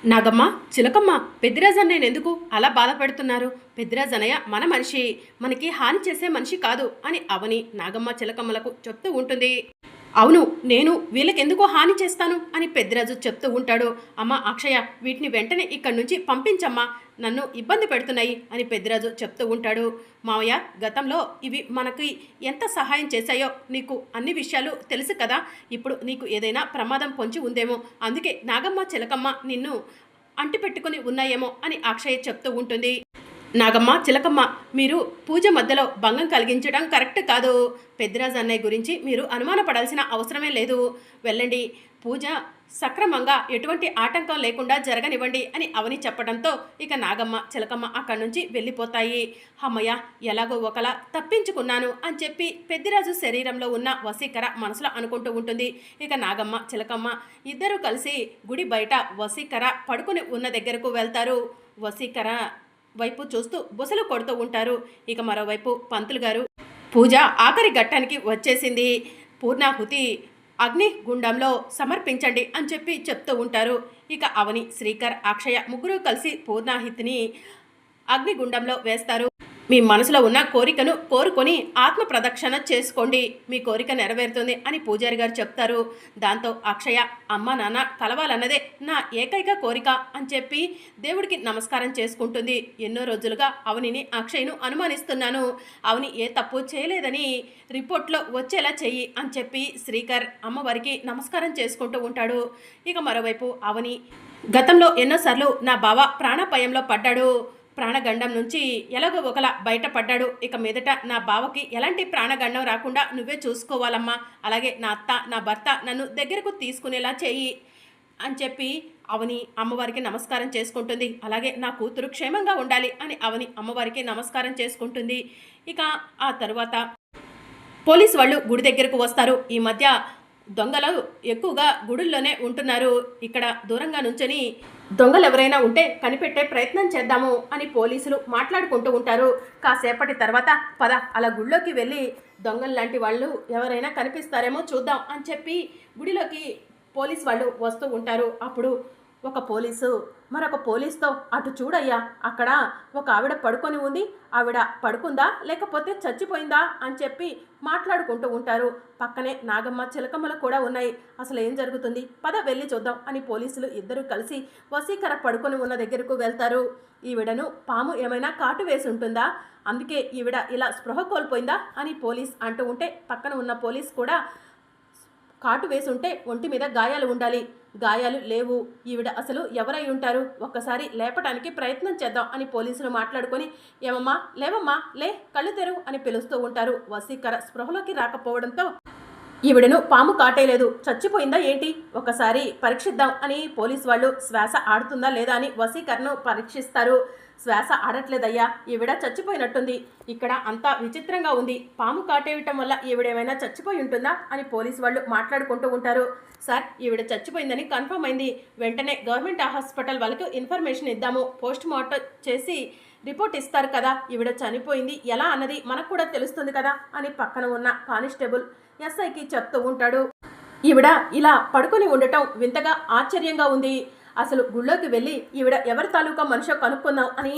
నాగమ్మ, చిలకమ్మ, పెద్దిరాజన్నయ్యను ఎందుకు అలా బాధపెడుతున్నారు? పెద్దిరాజన్నయ్య మన మనిషి, మనకి హాని చేసే మనిషి కాదు అని అవని నాగమ్మ చిలకమ్మలకు చెప్తూ ఉంటుంది. అవును, నేను వీళ్ళకెందుకో హాని చేస్తాను అని పెద్దిరాజు చెప్తూ ఉంటాడు. అమ్మ అక్షయ, వీటిని వెంటనే ఇక్కడి నుంచి పంపించమ్మా, నన్ను ఇబ్బంది పెడుతున్నాయి అని పెద్దిరాజు చెప్తూ ఉంటాడు. మావయ్య, గతంలో ఇవి మనకి ఎంత సహాయం చేశాయో నీకు అన్ని విషయాలు తెలుసు కదా. ఇప్పుడు నీకు ఏదైనా ప్రమాదం పొంచి ఉందేమో, అందుకే నాగమ్మ చిలకమ్మ నిన్ను అంటిపెట్టుకుని ఉన్నాయేమో అని అక్షయ చెప్తూ ఉంటుంది. నాగమ్మ, చిలకమ్మ, మీరు పూజ మధ్యలో భంగం కలిగించడం కరెక్ట్ కాదు. పెద్దిరాజు అన్నయ్య గురించి మీరు అనుమానపడాల్సిన అవసరమే లేదు. వెళ్ళండి, పూజ సక్రమంగా ఎటువంటి ఆటంకం లేకుండా జరగనివ్వండి అని అవని చెప్పడంతో ఇక నాగమ్మ చిలకమ్మ అక్కడి నుంచి వెళ్ళిపోతాయి. అమ్మయ్య, ఎలాగో ఒకలా తప్పించుకున్నాను అని చెప్పి పెద్దిరాజు శరీరంలో ఉన్న వసీకర మనసులో అనుకుంటూ ఉంటుంది. ఇక నాగమ్మ చిలకమ్మ ఇద్దరూ కలిసి గుడి బయట వసీకర పడుకుని ఉన్న దగ్గరకు వెళ్తారు. వసీకర వైపు చూస్తూ బుసలు కొడుతూ ఉంటారు. ఇక మరోవైపు పంతులు గారు, పూజ ఆఖరి ఘట్టానికి వచ్చేసింది, పూర్ణాహుతి అగ్ని గుండంలో సమర్పించండి అని చెప్పి చెప్తూ ఉంటారు. ఇక అవని, శ్రీకర్, అక్షయ ముగ్గురు కలిసి పూర్ణాహుతిని అగ్నిగుండంలో వేస్తారు. మీ మనసులో ఉన్న కోరికను కోరుకొని ఆత్మ ప్రదక్షిణ చేసుకోండి, మీ కోరిక నెరవేరుతుంది అని పూజారి గారు చెప్తారు. దాంతో అక్షయ, అమ్మ నాన్న కలవాలన్నదే నా ఏకైక కోరిక అని చెప్పి దేవుడికి నమస్కారం చేసుకుంటుంది. ఎన్నో రోజులుగా అవనిని అక్షయ్ను అనుమానిస్తున్నాను, అవని ఏ తప్పు చేయలేదని రిపోర్ట్లో వచ్చేలా చెయ్యి అని చెప్పి శ్రీకర్ అమ్మవారికి నమస్కారం చేసుకుంటూ ఉంటాడు. ఇక మరోవైపు అవని, గతంలో ఎన్నోసార్లు నా బావ ప్రాణాపాయంలో పడ్డాడు, ప్రాణగండం నుంచి ఎలాగో ఒకలా బయటపడ్డాడు. ఇక మీదట నా బావకి ఎలాంటి ప్రాణగండం రాకుండా నువ్వే చూసుకోవాలమ్మా, అలాగే నా అత్త నా భర్త నన్ను దగ్గరకు తీసుకునేలా చెయ్యి అని చెప్పి అవని అమ్మవారికి నమస్కారం చేసుకుంటుంది. అలాగే నా కూతురు క్షేమంగా ఉండాలి అని అవని అమ్మవారికి నమస్కారం చేసుకుంటుంది. ఇక ఆ తరువాత పోలీసు వాళ్ళు గుడి దగ్గరకు వస్తారు. ఈ మధ్య దొంగలు ఎక్కువగా గుడుల్లోనే ఉంటున్నారు, ఇక్కడ దూరంగా నుంచొని దొంగలు ఎవరైనా ఉంటే కనిపెట్టే ప్రయత్నం చేద్దాము అని పోలీసులు మాట్లాడుకుంటూ ఉంటారు. కాసేపటి తర్వాత పద అలా గుడిలోకి వెళ్ళి దొంగలు లాంటి వాళ్ళు ఎవరైనా కనిపిస్తారేమో చూద్దాం అని చెప్పి గుడిలోకి పోలీసు వాళ్ళు వస్తూ ఉంటారు. అప్పుడు ఒక పోలీసు మరొక పోలీస్తో, అటు చూడయ్యా, అక్కడ ఒక ఆవిడ పడుకొని ఉంది, ఆవిడ పడుకుందా లేకపోతే చచ్చిపోయిందా అని చెప్పి మాట్లాడుకుంటూ ఉంటారు. పక్కనే నాగమ్మ చిలకమ్మలు కూడా ఉన్నాయి. అసలు ఏం జరుగుతుంది, పద వెళ్ళి చూద్దాం అని పోలీసులు ఇద్దరు కలిసి వసీకర పడుకొని ఉన్న దగ్గరకు వెళ్తారు. ఈవిడను పాము ఏమైనా కాటు వేసి ఉంటుందా, అందుకే ఈవిడ ఇలా స్పృహ కోల్పోయిందా అని పోలీస్ అంటూ ఉంటే పక్కన ఉన్న పోలీస్ కూడా, కాటు వేసి ఉంటే ఒంటి మీద గాయాలు ఉండాలి, గాయాలు లేవు, ఈవిడ అసలు ఎవరై ఉంటారు, ఒక్కసారి లేపటానికి ప్రయత్నం చేద్దాం అని పోలీసులు మాట్లాడుకొని, ఏమమ్మా లేవమ్మా, లే, కళ్ళు తెరువు అని పిలుస్తూ ఉంటారు. వసీకర స్పృహలోకి రాకపోవడంతో ఈవిడను పాము కాటేయలేదు, చచ్చిపోయిందా ఏంటి, ఒకసారి పరీక్షిద్దాం అని పోలీసు వాళ్ళు శ్వాస ఆడుతుందా లేదా అని వసీకరను పరీక్షిస్తారు. శ్వాస ఆడట్లేదయ్యా, ఈవిడ చచ్చిపోయినట్టుంది, ఇక్కడ అంతా విచిత్రంగా ఉంది, పాము కాటేయటం వల్ల ఈవిడేమైనా చచ్చిపోయి ఉంటుందా అని పోలీసు వాళ్ళు మాట్లాడుకుంటూ ఉంటారు. సార్, ఈవిడ చచ్చిపోయిందని కన్ఫర్మ్ అయింది, వెంటనే గవర్నమెంట్ హాస్పిటల్ వాళ్ళకు ఇన్ఫర్మేషన్ ఇద్దాము, పోస్ట్ మార్టం చేసి రిపోర్ట్ ఇస్తారు కదా, ఈవిడ చనిపోయింది ఎలా అన్నది మనకు కూడా తెలుస్తుంది కదా అని పక్కన ఉన్న కానిస్టేబుల్ ఎస్ఐకి చెప్తూ ఉంటాడు. ఈవిడ ఇలా పడుకొని ఉండటం వింతగా ఆశ్చర్యంగా ఉంది, అసలు గుళ్ళోకి వెళ్ళి ఈవిడ ఎవరి తాలూకా మనిషో కనుక్కుందాం అని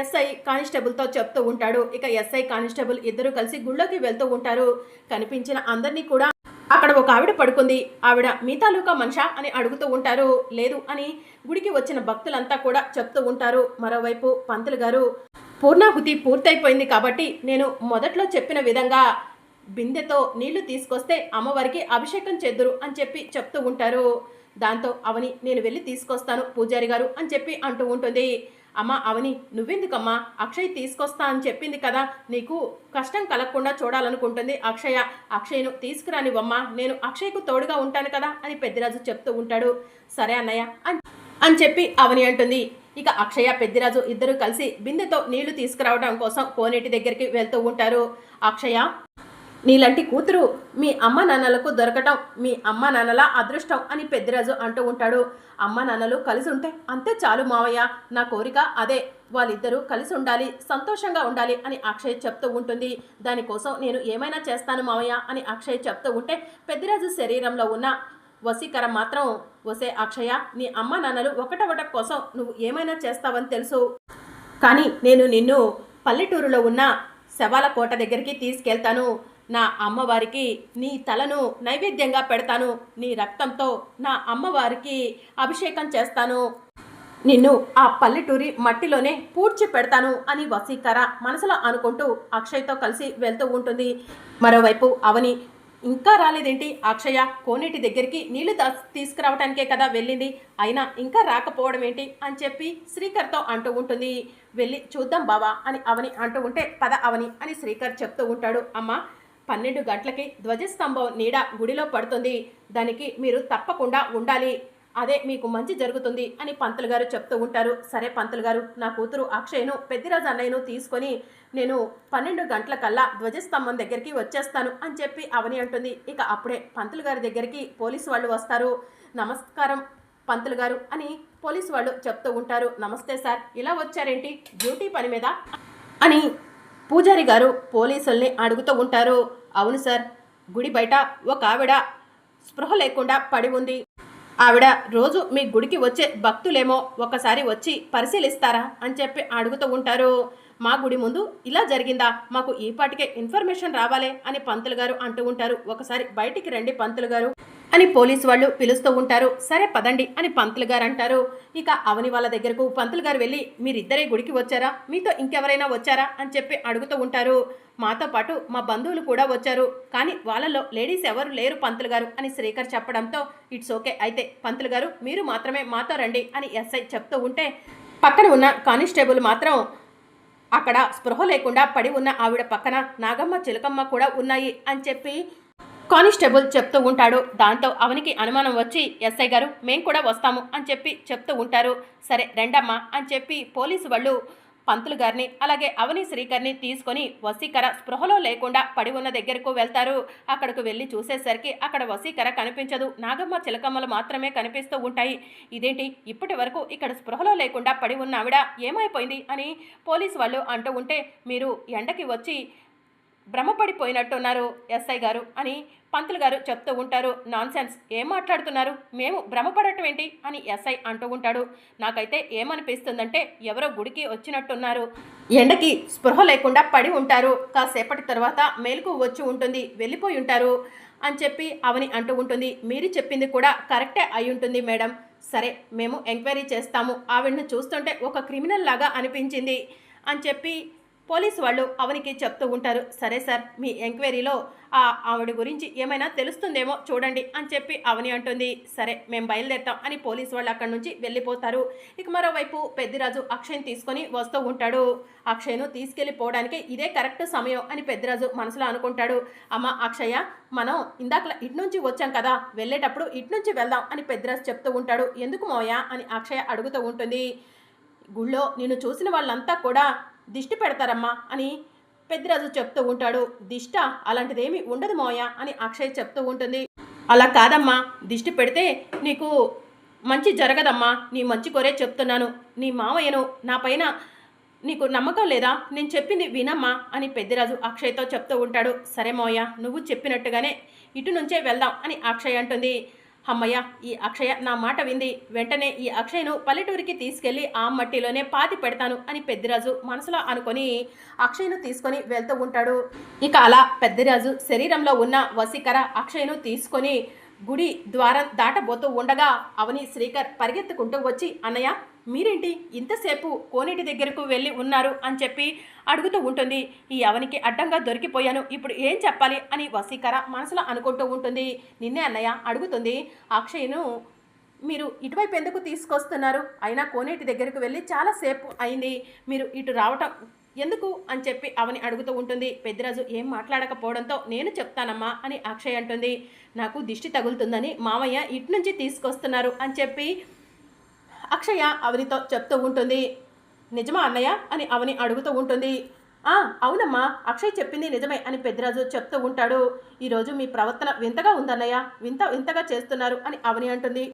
ఎస్ఐ కానిస్టేబుల్తో చెప్తూ ఉంటాడు. ఇక ఎస్ఐ కానిస్టేబుల్ ఇద్దరు కలిసి గుళ్ళోకి వెళ్తూ ఉంటారు. కనిపించిన అందరినీ కూడా అక్కడ ఒక ఆవిడ పడుకుంది, ఆవిడ మీ తాలూకా మనిషా అని అడుగుతూ ఉంటారు. లేదు అని గుడికి వచ్చిన భక్తులంతా కూడా చెప్తూ ఉంటారు. మరోవైపు పంతులు గారు, పూర్ణాహుతి పూర్తయిపోయింది కాబట్టి నేను మొదట్లో చెప్పిన విధంగా బిందెతో నీళ్లు తీసుకొస్తే అమ్మవారికి అభిషేకం చేద్దురు అని చెప్పి చెప్తూ ఉంటారు. దాంతో అవని, నేను వెళ్ళి తీసుకొస్తాను పూజారి గారు అని చెప్పి అంటూ ఉంటుంది. అమ్మ అవని, నువ్వెందుకమ్మా, అక్షయ్ తీసుకొస్తా అని చెప్పింది కదా, నీకు కష్టం కలగకుండా చూడాలనుకుంటుంది అక్షయ, అక్షయ్ను తీసుకురానివమ్మా, నేను అక్షయ్కు తోడుగా ఉంటాను కదా అని పెద్దిరాజు చెప్తూ ఉంటాడు. సరే అన్నయ్య అని చెప్పి అవని అంటుంది. ఇక అక్షయ పెద్దిరాజు ఇద్దరు కలిసి బిందెతో నీళ్లు తీసుకురావడం కోసం కోనేటి దగ్గరికి వెళ్తూ ఉంటారు. అక్షయ, నీలాంటి కూతురు మీ అమ్మ నాన్నలకు దొరకటం మీ అమ్మ నాన్నల అదృష్టం అని పెద్దిరాజు అంటూ ఉంటాడు. అమ్మ నాన్నలు కలిసి ఉంటే అంతే చాలు మావయ్య, నా కోరిక అదే, వాళ్ళిద్దరూ కలిసి ఉండాలి, సంతోషంగా ఉండాలి అని అక్షయ్ చెప్తూ ఉంటుంది. దానికోసం నేను ఏమైనా చేస్తాను మావయ్య అని అక్షయ్ చెప్తూ ఉంటే పెద్దిరాజు శరీరంలో ఉన్న వసీకర మాత్రం వసే అక్షయ, నీ అమ్మ నాన్నలు ఒకటొకట కోసం నువ్వు ఏమైనా చేస్తావని తెలుసు, కానీ నేను నిన్ను పల్లెటూరులో ఉన్న శవాల కోట దగ్గరికి తీసుకెళ్తాను. నా అమ్మవారికి నీ తలను నైవేద్యంగా పెడతాను. నీ రక్తంతో నా అమ్మవారికి అభిషేకం చేస్తాను. నిన్ను ఆ పల్లెటూరి మట్టిలోనే పూడ్చి పెడతాను అని వసీకర మనసులో అనుకుంటూ అక్షయ్తో కలిసి వెళ్తూ ఉంటుంది. మరోవైపు అవని, ఇంకా రాలేదేంటి అక్షయ? కోనేటి దగ్గరికి నీళ్లు తీసుకురావటానికే కదా వెళ్ళింది, అయినా ఇంకా రాకపోవడం ఏంటి అని చెప్పి శ్రీకర్తో అంటూ ఉంటుంది. వెళ్ళి చూద్దాం బావా అని అవని అంటూ ఉంటే, పద అవని అని శ్రీకర్ చెప్తూ ఉంటాడు. అమ్మ, 12 గంటలకి ధ్వజస్తంభం నీడ గుడిలో పడుతుంది, దానికి మీరు తప్పకుండా ఉండాలి, అదే మీకు మంచి జరుగుతుంది అని పంతులు గారు చెప్తూ ఉంటారు. సరే పంతులు గారు, నా కూతురు అక్షయ్ను పెద్దిరాజు అన్నయ్యను తీసుకొని నేను 12 గంటలకల్లా ధ్వజస్తంభం దగ్గరికి వచ్చేస్తాను అని చెప్పి అవని అంటుంది. ఇక అప్పుడే పంతులు గారి దగ్గరికి పోలీసు వాళ్ళు వస్తారు. నమస్కారం పంతులు గారు అని పోలీసు వాళ్ళు చెప్తూ ఉంటారు. నమస్తే సార్, ఇలా వచ్చారేంటి, డ్యూటీ పని మీద అని పూజారి గారు పోలీసుల్ని అడుగుతూ ఉంటారు. అవును సార్, గుడి బయట ఒక ఆవిడ స్పృహ లేకుండా పడి ఉంది. ఆవిడ రోజు మీ గుడికి వచ్చే భక్తులేమో, ఒకసారి వచ్చి పరిశీలిస్తారా అని చెప్పి అడుగుతూ ఉంటారు. మా గుడి ముందు ఇలా జరిగిందా, మాకు ఈ పాటికే ఇన్ఫర్మేషన్ రావాలే అని పంతులు గారు అంటూ ఉంటారు. ఒకసారి బయటికి రండి పంతులు గారు అని పోలీసు వాళ్ళు పిలుస్తూ ఉంటారు. సరే పదండి అని పంతులు గారు అంటారు. ఇక అవని వాళ్ళ దగ్గరకు పంతులు గారు వెళ్ళి, మీరిద్దరే గుడికి వచ్చారా, మీతో ఇంకెవరైనా వచ్చారా అని చెప్పి అడుగుతూ ఉంటారు. మాతో పాటు మా బంధువులు కూడా వచ్చారు, కానీ వాళ్ళలో లేడీస్ ఎవరు లేరు పంతులు గారు అని శ్రీకర్ చెప్పడంతో, ఇట్స్ ఓకే, అయితే పంతులు గారు మీరు మాత్రమే మాతో రండి అని ఎస్ఐ చెప్తూ ఉంటే, పక్కన ఉన్న కానిస్టేబుల్ మాత్రం అక్కడ స్పృహ లేకుండా పడి ఉన్న ఆవిడ పక్కన నాగమ్మ చిలకమ్మ కూడా ఉన్నాయి అని చెప్పి కానిస్టేబుల్ చెప్తూ ఉంటాడు. దాంతో అవనికి అనుమానం వచ్చి, ఎస్ఐ గారు మేం కూడా వస్తాము అని చెప్పి చెప్తూ ఉంటారు. సరే రెండమ్మా అని చెప్పి పోలీసు వాళ్ళు పంతులు గారిని అలాగే అవని శ్రీకర్ని తీసుకొని వసీకర స్పృహలో లేకుండా పడి ఉన్న దగ్గరకు వెళ్తారు. అక్కడికి వెళ్ళి చూసేసరికి అక్కడ వసీకర కనిపించదు, నాగమ్మ చిలకమ్మలు మాత్రమే కనిపిస్తూ ఉంటాయి. ఇదేంటి, ఇప్పటి వరకు ఇక్కడ స్పృహలో లేకుండా పడి ఉన్న ఆవిడ ఏమైపోయింది అని పోలీసు వాళ్ళు అంటూ ఉంటే, మీరు ఎండకి వచ్చి భ్రమపడిపోయినట్టున్నారు ఎస్ఐ గారు అని పంతులు గారు చెప్తూ ఉంటారు. నాన్సెన్స్, ఏం మాట్లాడుతున్నారు, మేము భ్రమపడటం ఏంటి అని ఎస్ఐ అంటూ ఉంటాడు. నాకైతే ఏమనిపిస్తుందంటే ఎవరో గుడికి వచ్చినట్టున్నారు, ఎండకి స్పృహ లేకుండా పడి ఉంటారు, కాసేపటి తర్వాత మేలుకు వచ్చి ఉంటుంది, వెళ్ళిపోయి ఉంటారు అని చెప్పి అవని అంటూ ఉంటుంది. మీరు చెప్పింది కూడా కరెక్టే అయి ఉంటుంది మేడం, సరే మేము ఎంక్వైరీ చేస్తాము, ఆవిడని చూస్తుంటే ఒక క్రిమినల్ లాగా అనిపించింది అని చెప్పి పోలీసు వాళ్ళు అవనికి చెప్తూ ఉంటారు. సరే సార్, మీ ఎంక్వైరీలో ఆవిడ గురించి ఏమైనా తెలుస్తుందేమో చూడండి అని చెప్పి అవని అంటుంది. సరే మేము బయలుదేరుతాం అని పోలీసు వాళ్ళు అక్కడి నుంచి వెళ్ళిపోతారు. ఇక మరోవైపు పెద్దిరాజు అక్షయ్ని తీసుకొని వస్తూ ఉంటాడు. అక్షయ్ను తీసుకెళ్ళిపోవడానికి ఇదే కరెక్ట్ సమయం అని పెద్దిరాజు మనసులో అనుకుంటాడు. అమ్మ అక్షయ్య, మనం ఇందాక ఇటు నుంచి వచ్చాం కదా, వెళ్ళేటప్పుడు ఇటు నుంచి వెళ్దాం అని పెద్దిరాజు చెప్తూ ఉంటాడు. ఎందుకు మోయా అని అక్షయ్య అడుగుతూ ఉంటుంది. గుళ్ళో నిన్ను చూసిన వాళ్ళంతా కూడా దిష్టి పెడతారమ్మా అని పెద్దిరాజు చెప్తూ ఉంటాడు. దిష్ట అలాంటిదేమీ ఉండదు మోయ అని అక్షయ్ చెప్తూ ఉంటుంది. అలా కాదమ్మా, దిష్టి పెడితే నీకు మంచి జరగదమ్మా, నీ మంచి కోరే చెప్తున్నాను, నీ మావయ్యను నా పైన నీకు నమ్మకం లేదా, నేను చెప్పింది వినమ్మా అని పెద్దిరాజు అక్షయ్తో చెప్తూ ఉంటాడు. సరే మోయ, నువ్వు చెప్పినట్టుగానే ఇటు నుంచే వెళ్దాం అని అక్షయ్ అంటుంది. అమ్మయ్య, ఈ అక్షయ నా మాట వింది, వెంటనే ఈ అక్షయ్ను పల్లెటూరికి తీసుకెళ్లి ఆ మట్టిలోనే పాతి పెడతాను అని పెద్దిరాజు మనసులో అనుకొని అక్షయ్ను తీసుకొని వెళ్తూ ఉంటాడు. ఇక అలా పెద్దిరాజు శరీరంలో ఉన్న వసీకర అక్షయ్ను తీసుకొని గుడి ద్వారం దాటబోతూ ఉండగా అవని శ్రీకర్ పరిగెత్తుకుంటూ వచ్చి, అన్నయ్య మీరేంటి ఇంతసేపు కోనేటి దగ్గరకు వెళ్ళి ఉన్నారు అని చెప్పి అడుగుతూ ఉంటుంది. ఈ అవనికి అడ్డంగా దొరికిపోయాను, ఇప్పుడు ఏం చెప్పాలి అని వసీకర మనసులో అనుకుంటూ ఉంటుంది. నిన్నే అన్నయ్య అడుగుతుంది, అక్షయ్ను మీరు ఇటువైపు ఎందుకు తీసుకొస్తున్నారు, అయినా కోనేటి దగ్గరకు వెళ్ళి చాలాసేపు అయింది, మీరు ఇటు రావటం ఎందుకు అని చెప్పి అవని అడుగుతూ ఉంటుంది. పెద్దిరాజు ఏం మాట్లాడకపోవడంతో నేను చెప్తానమ్మా అని అక్షయ్ అంటుంది. నాకు దిష్టి తగులుతుందని మామయ్య ఇటు నుంచి తీసుకొస్తున్నారు అని చెప్పి అక్షయ అవనితో చెప్తూ ఉంటుంది. నిజమా అన్నయ్య అని అవని అడుగుతూ ఉంటుంది. అవునమ్మా, అక్షయ్ చెప్పింది నిజమే అని పెద్దిరాజు చెప్తూ ఉంటాడు. ఈరోజు మీ ప్రవర్తన వింతగా ఉందన్నయ్య, వింతగా చేస్తున్నారు అని అవని అంటుంది.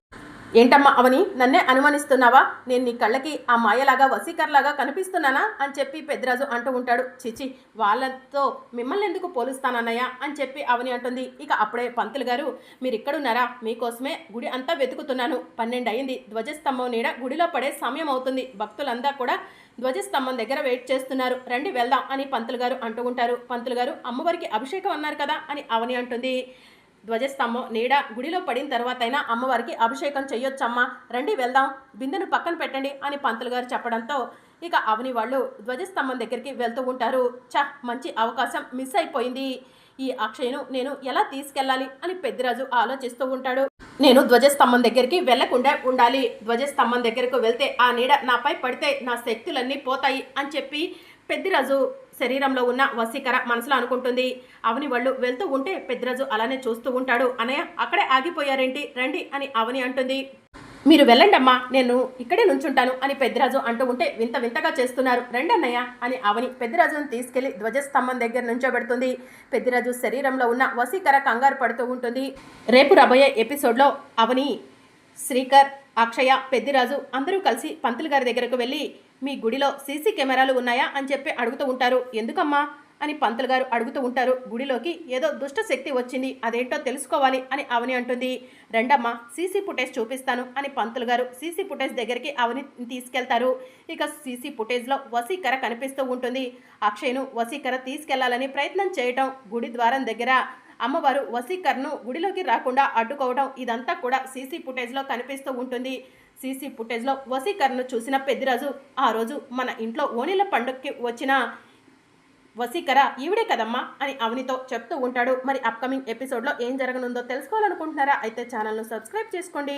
ఏంటమ్మా అవని నన్నే అనుమానిస్తున్నావా? నేను నీ కళ్ళకి ఆ మాయలాగా వసీకర్లాగా కనిపిస్తున్నానా అని చెప్పి పెద్దరాజు అంటూ ఉంటాడు. చిచి, వాళ్ళతో మిమ్మల్ని ఎందుకు పోలుస్తానన్నయ్య అని చెప్పి అవని అంటుంది. ఇక అప్పుడే పంతులు గారు, మీరు ఇక్కడున్నారా? మీకోసమే గుడి అంతా వెతుకుతున్నాను. 12 అయింది. ధ్వజస్తంభం నీడ గుడిలో పడే సమయం అవుతుంది. భక్తులంతా కూడా ధ్వజస్తంభం దగ్గర వెయిట్ చేస్తున్నారు. రండి వెళ్దాం అని పంతులు గారు అంటూ ఉంటారు. పంతులు గారు, అమ్మవారికి అభిషేకం అన్నారు కదా అని అవని అంటుంది. ధ్వజస్తంభం నీడ గుడిలో పడిన తర్వాత అయినా అమ్మవారికి అభిషేకం చెయ్యొచ్చమ్మా, రండి వెళ్దాం, బిందెను పక్కన పెట్టండి అని పంతులు గారు చెప్పడంతో ఇక అవని వాళ్ళు ధ్వజస్తంభం దగ్గరికి వెళ్తూ ఉంటారు. మంచి అవకాశం మిస్ అయిపోయింది. ఈ అక్షయ్ను నేను ఎలా తీసుకెళ్ళాలి అని పెద్దిరాజు ఆలోచిస్తూ ఉంటాడు. నేను ధ్వజస్తంభం దగ్గరికి వెళ్లకుండా ఉండాలి. ధ్వజస్తంభం దగ్గరకు వెళ్తే ఆ నీడ నాపై పడితే నా శక్తులన్నీ పోతాయి అని చెప్పి పెద్దిరాజు శరీరంలో ఉన్న వసీకర మనసులో అనుకుంటుంది. అవని వాళ్ళు వెళ్తూ ఉంటే పెద్దిరాజు అలానే చూస్తూ ఉంటాడు. అన్నయ్య, అక్కడే ఆగిపోయారేంటి, రండి అని అవని అంటుంది. మీరు వెళ్ళండమ్మా, నేను ఇక్కడే నుంచుంటాను అని పెద్దిరాజు అంటూ ఉంటే వింత వింతగా చేస్తున్నారు, రండి అన్నయ్య అని అవని పెద్దిరాజును తీసుకెళ్లి ధ్వజస్తంభం దగ్గర నుంచోబెడుతుంది. పెద్దిరాజు శరీరంలో ఉన్న వసీకర కంగారు పడుతూ ఉంటుంది. రేపు రాబోయే ఎపిసోడ్లో అవని, శ్రీకర్, అక్షయ, పెద్దిరాజు అందరూ కలిసి పంతులు గారి దగ్గరకు వెళ్ళి మీ గుడిలో సీసీ కెమెరాలు ఉన్నాయా అని చెప్పి అడుగుతూ ఉంటారు. ఎందుకమ్మా అని పంతులు గారు అడుగుతూ ఉంటారు. గుడిలోకి ఏదో దుష్ట శక్తి వచ్చింది, అదేంటో తెలుసుకోవాలి అని అవని అంటుంది. రెండమ్మా, సీసీ ఫుటేజ్ చూపిస్తాను అని పంతులు గారు సీసీ ఫుటేజ్ దగ్గరికి అవని తీసుకెళ్తారు. ఇక సీసీ ఫుటేజ్లో వసీకర కనిపిస్తూ ఉంటుంది. అక్షయ్ను వసీకర తీసుకెళ్లాలని ప్రయత్నం చేయటం, గుడి ద్వారం దగ్గర అమ్మవారు వసీకర్ను గుడిలోకి రాకుండా అడ్డుకోవడం, ఇదంతా కూడా సీసీ ఫుటేజ్లో కనిపిస్తూ ఉంటుంది. సీసీ ఫుటేజ్లో వసీకర్ను చూసిన పెద్దిరాజు, ఆ రోజు మన ఇంట్లో ఓణీల పండుగకి వచ్చిన వసీకర ఈవిడే కదమ్మా అని అవనితో చెప్తూ ఉంటాడు. మరి అప్కమింగ్ ఎపిసోడ్లో ఏం జరగనుందో తెలుసుకోవాలనుకుంటున్నారా? అయితే ఛానల్ను సబ్స్క్రైబ్ చేసుకోండి.